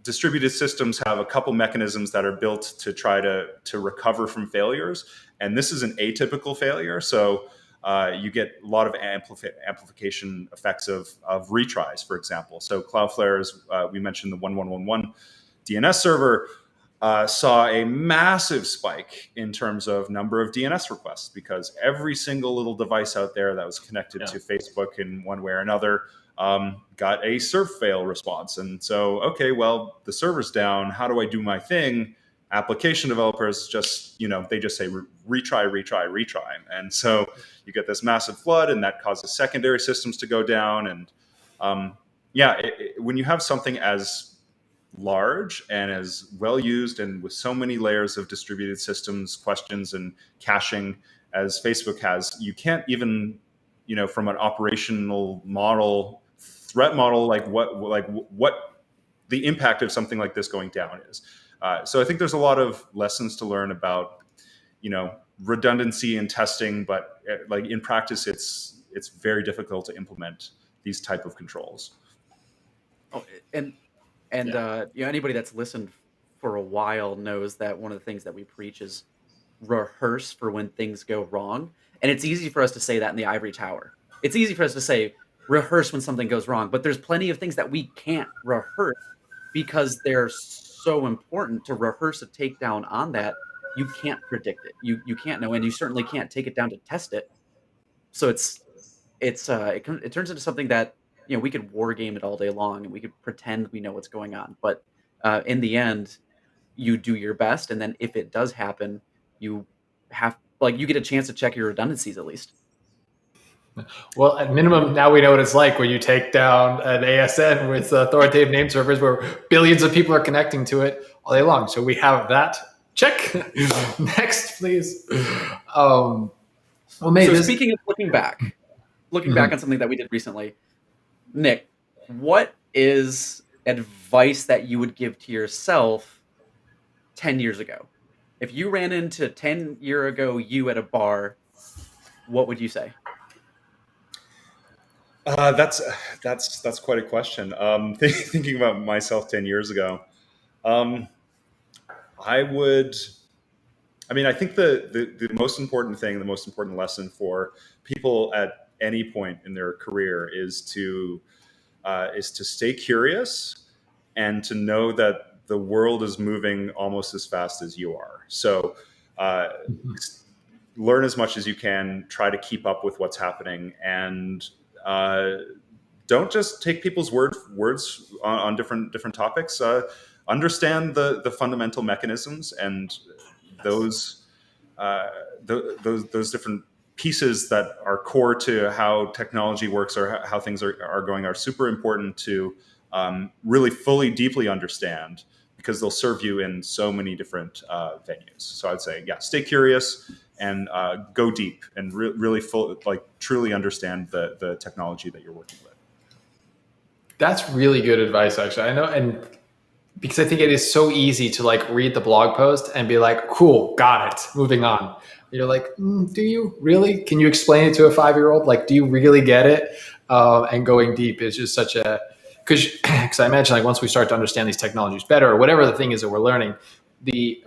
distributed systems have a couple mechanisms that are built to try to recover from failures, and this is an atypical failure. So you get a lot of amplification effects of retries, for example. So Cloudflare, as we mentioned, the 1111 DNS server saw a massive spike in terms of number of DNS requests, because every single little device out there that was connected to Facebook in one way or another got a serve fail response. And so, okay, well, the server's down. How do I do my thing? Application developers just, they just say retry. And so you get this massive flood, and that causes secondary systems to go down. And when you have something as large and as well used and with so many layers of distributed systems, questions, and caching as Facebook has, you can't even, from an operational model, threat model, like what the impact of something like this going down is. So I think there's a lot of lessons to learn about, redundancy and testing, but like in practice, it's very difficult to implement these type of controls. Oh, and anybody that's listened for a while knows that one of the things that we preach is rehearse for when things go wrong. And it's easy for us to say that in the ivory tower. It's easy for us to say rehearse when something goes wrong, but there's plenty of things that we can't rehearse because they're so important to rehearse a takedown on that. You can't predict it. You can't know, and you certainly can't take it down to test it. So it turns into something that we could war game it all day long, and we could pretend we know what's going on. But in the end, you do your best, and then if it does happen, you you get a chance to check your redundancies at least. Well, at minimum, now we know what it's like when you take down an ASN with authoritative name servers where billions of people are connecting to it all day long. So we have that. Check. Next, please. Well, maybe speaking of looking back on something that we did recently, Nick, what is advice that you would give to yourself 10 years ago? If you ran into 10-year ago you at a bar, what would you say? That's quite a question. Thinking about myself 10 years ago, I think the most important thing, the most important lesson for people at any point in their career is to stay curious and to know that the world is moving almost as fast as you are. So learn as much as you can, try to keep up with what's happening, and don't just take people's words on different topics. Understand the fundamental mechanisms and those different pieces that are core to how technology works or how things are going are super important to really fully, deeply understand, because they'll serve you in so many different venues. So I'd say, stay curious and go deep and really truly understand the technology that you're working with. That's really good advice, actually. I know, and because I think it is so easy to read the blog post and be like, cool, got it, moving on. You're like, do you really? Can you explain it to a 5-year-old? Do you really get it? And going deep is just such a, because I imagine once we start to understand these technologies better, or whatever the thing is that we're learning, the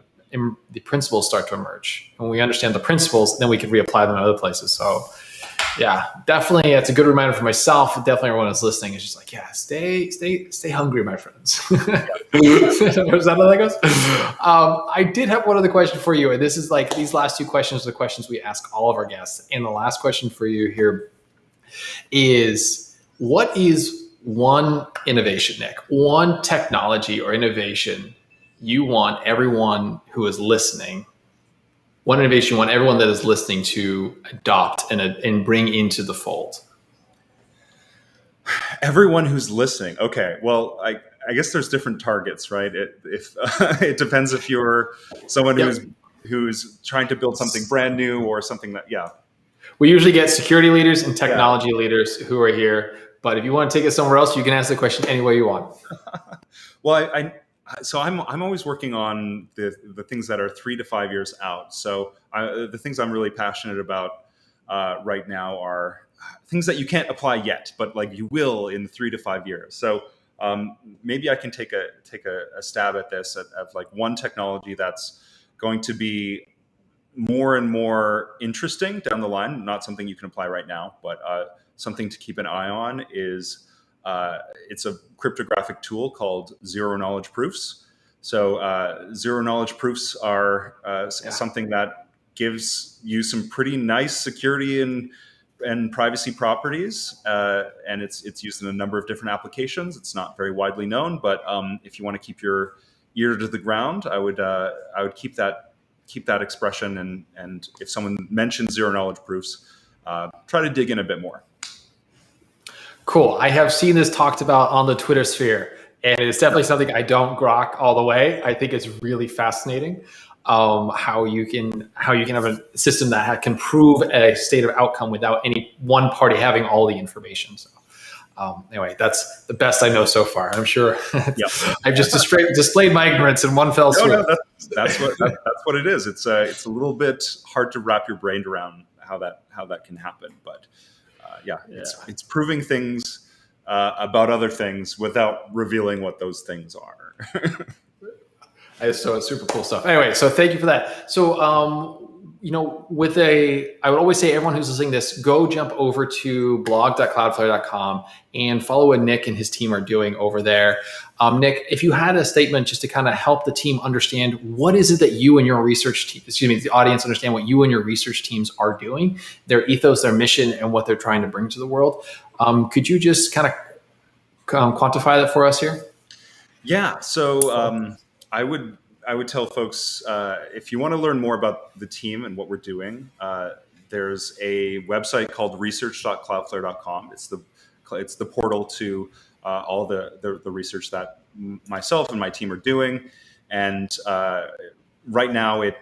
principles start to emerge. When we understand the principles, then we can reapply them in other places. So yeah, definitely. That's a good reminder for myself. Definitely everyone that's listening is just stay hungry, my friends. Is that how that goes? I did have one other question for you. And this is these last two questions are the questions we ask all of our guests. And the last question for you here is, what is one innovation, Nick, one technology or innovation you want everyone who is listening, one innovation you want everyone that is listening to adopt and bring into the fold? Everyone who's listening. Okay. Well, I guess there's different targets, right? It depends if you're someone who's trying to build something brand new or something that, We usually get security leaders and technology leaders who are here. But if you want to take it somewhere else, you can ask the question any way you want. Well, I'm always working on the things that are 3 to 5 years out. So the things I'm really passionate about right now are things that you can't apply yet, but you will in 3 to 5 years. So maybe I can take a stab at this of one technology that's going to be more and more interesting down the line. Not something you can apply right now, but something to keep an eye on is it's a cryptographic tool called zero knowledge proofs. So zero knowledge proofs are something that gives you some pretty nice security and privacy properties, and it's used in a number of different applications. It's not very widely known, but if you want to keep your ear to the ground, I would keep that expression, and if someone mentions zero knowledge proofs, try to dig in a bit more. Cool. I have seen this talked about on the Twitter sphere, and it's definitely something I don't grok all the way. I think it's really fascinating how you can have a system that can prove a state of outcome without any one party having all the information. So anyway, that's the best I know so far. I'm sure I've just displayed my ignorance in one fell swoop. No, that's what it is. It's a little bit hard to wrap your brain around how that can happen, but it's proving things about other things without revealing what those things are. So it's super cool stuff. Anyway, so thank you for that. So I would always say everyone who's listening to this, go jump over to blog.cloudflare.com and follow what Nick and his team are doing over there. Nick, if you had a statement just to kind of help the team understand what is it that you and your research team, the audience understand what you and your research teams are doing, their ethos, their mission, and what they're trying to bring to the world. Could you just kind of quantify that for us here? Yeah. So I would tell folks, if you want to learn more about the team and what we're doing, there's a website called research.cloudflare.com. It's the portal to all the research that myself and my team are doing. And right now it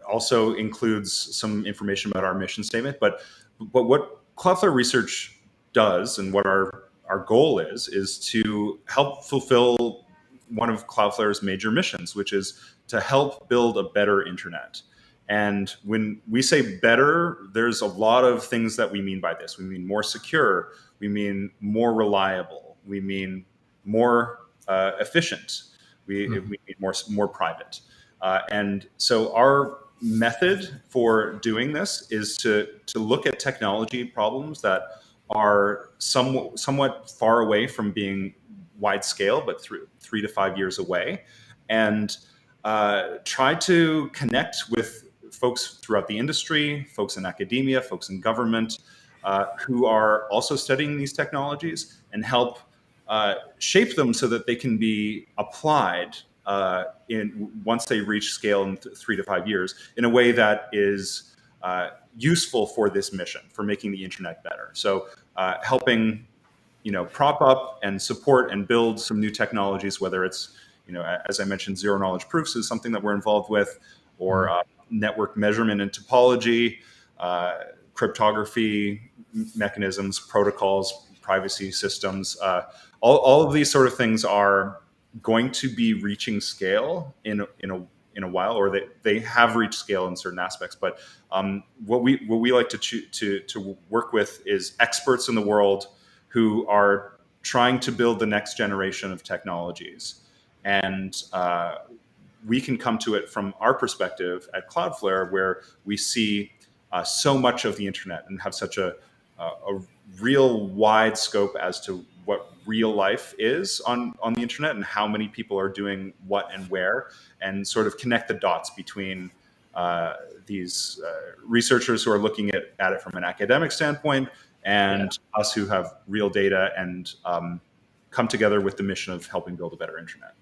also includes some information about our mission statement. But what Cloudflare Research does and what our goal is to help fulfill one of Cloudflare's major missions, which is to help build a better internet. And when we say better, there's a lot of things that we mean by this. We mean more secure. We mean more reliable. We mean more efficient. We mean more private. And so our method for doing this is to look at technology problems that are somewhat far away from being wide scale, but 3 to 5 years away, and try to connect with folks throughout the industry, folks in academia, folks in government, who are also studying these technologies, and help shape them so that they can be applied once they reach scale in 3 to 5 years in a way that is useful for this mission, for making the internet better. So helping prop up and support and build some new technologies, whether it's, as I mentioned, zero knowledge proofs is something that we're involved with, or network measurement and topology, cryptography mechanisms, protocols, privacy systems. All of these sort of things are going to be reaching scale in a while, or they have reached scale in certain aspects. But what we like to work with is experts in the world who are trying to build the next generation of technologies. And we can come to it from our perspective at Cloudflare, where we see so much of the internet and have such a real wide scope as to what real life is on the internet and how many people are doing what and where, and sort of connect the dots between these researchers who are looking at it from an academic standpoint and us who have real data and come together with the mission of helping build a better internet.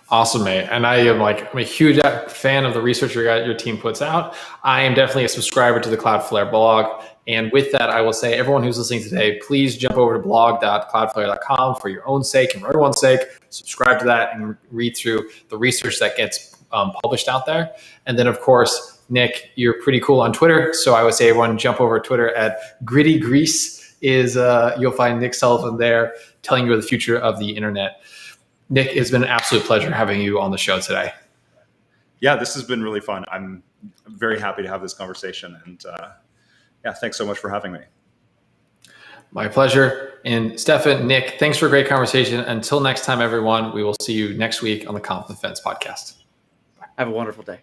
Awesome, mate. And I'm a huge fan of the research your team puts out. I am definitely a subscriber to the Cloudflare blog. And with that, I will say, everyone who's listening today, please jump over to blog.cloudflare.com for your own sake and for everyone's sake. Subscribe to that and read through the research that gets published out there. And then, of course, Nick, you're pretty cool on Twitter. So I would say everyone jump over to Twitter at Gritty Grease. You'll find Nick Sullivan there telling you the future of the internet. Nick, it's been an absolute pleasure having you on the show today. Yeah, this has been really fun. I'm very happy to have this conversation. And thanks so much for having me. My pleasure. And Stefan, Nick, thanks for a great conversation. Until next time, everyone, we will see you next week on the Confident Fence podcast. Have a wonderful day.